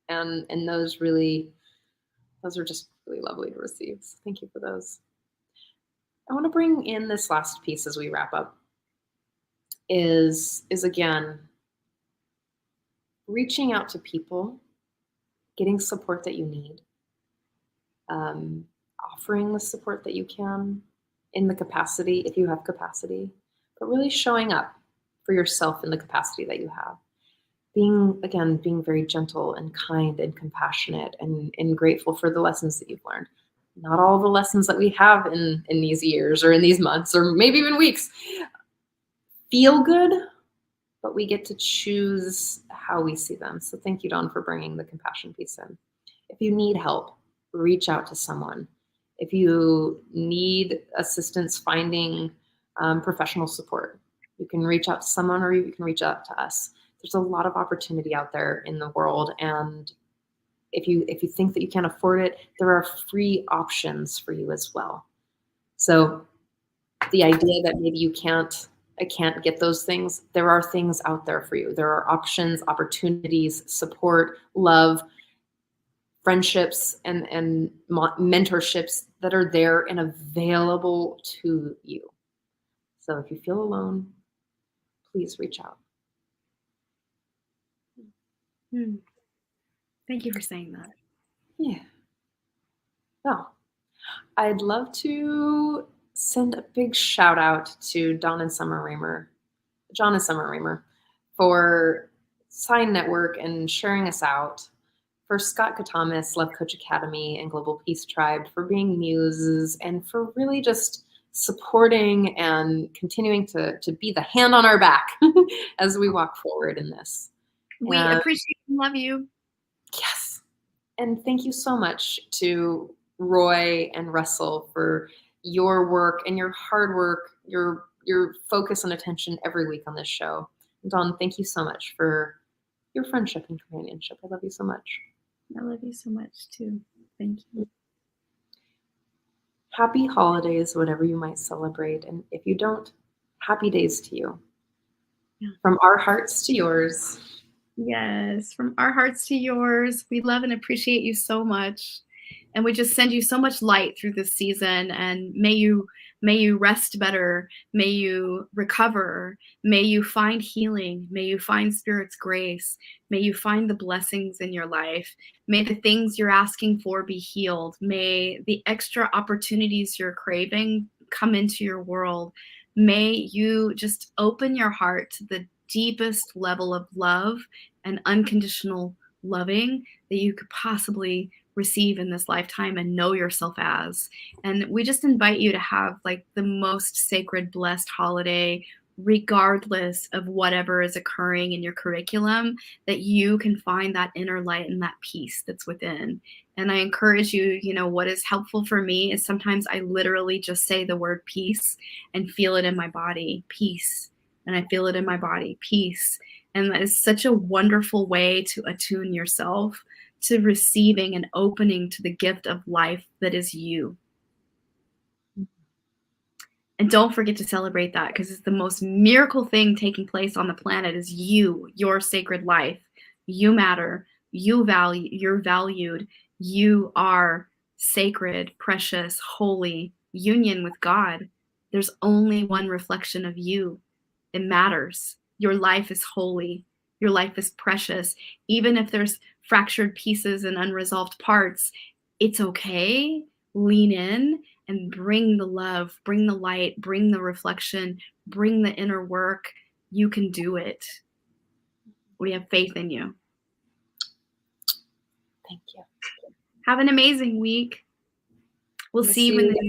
And those are just really lovely to receive. So thank you for those. I want to bring in this last piece as we wrap up. Is again reaching out to people, getting support that you need, offering the support that you can in the capacity, if you have capacity, but really showing up for yourself in the capacity that you have. Being very gentle and kind and compassionate and grateful for the lessons that you've learned. Not all the lessons that we have in these years or in these months or maybe even weeks feel good, but we get to choose how we see them. So thank you, Dawn, for bringing the compassion piece in. If you need help, reach out to someone. If you need assistance finding professional support, you can reach out to someone or you can reach out to us. There's a lot of opportunity out there in the world. And if you think that you can't afford it, there are free options for you as well. So the idea that maybe I can't get those things, there are things out there for you. There are options, opportunities, support, love, friendships, and mentorships that are there and available to you. So if you feel alone, please reach out. Thank you for saying that. Yeah. Well, I'd love to send a big shout out to John and Summer Raymer for Sign Network and sharing us out, for Scott Katamis, Love Coach Academy and Global Peace Tribe for being muses, and for really just supporting and continuing to be the hand on our back as we walk forward in this. We appreciate and love you. Yes. And thank you so much to Roy and Russell for your work and your hard work, your focus and attention every week on this show. And Dawn, thank you so much for your friendship and companionship. I love you so much. I love you so much too. Thank you. Happy holidays, whatever you might celebrate. And if you don't, happy days to you. From our hearts to yours. Yes, from our hearts to yours. We love and appreciate you so much. And we just send you so much light through this season, and may you rest better, may you recover, may you find healing, may you find Spirit's grace, may you find the blessings in your life, may the things you're asking for be healed, may the extra opportunities you're craving come into your world, may you just open your heart to the deepest level of love and unconditional loving that you could possibly receive in this lifetime and know yourself as. And we just invite you to have like the most sacred, blessed holiday, regardless of whatever is occurring in your curriculum, that you can find that inner light and that peace that's within. And I encourage you, what is helpful for me is sometimes I literally just say the word peace and feel it in my body, peace. And I feel it in my body, peace. And that is such a wonderful way to attune yourself to receiving and opening to the gift of life that is you. And don't forget to celebrate that, because it's the most miracle thing taking place on the planet is you, your sacred life. You matter. You're valued. You are sacred, precious, holy, union with God. There's only one reflection of you. It matters. Your life is holy. Your life is precious. Even if there's fractured pieces and unresolved parts, it's okay. Lean in and bring the love, bring the light, bring the reflection, bring the inner work. You can do it. We have faith in you. Thank you. Have an amazing week. We'll see you in the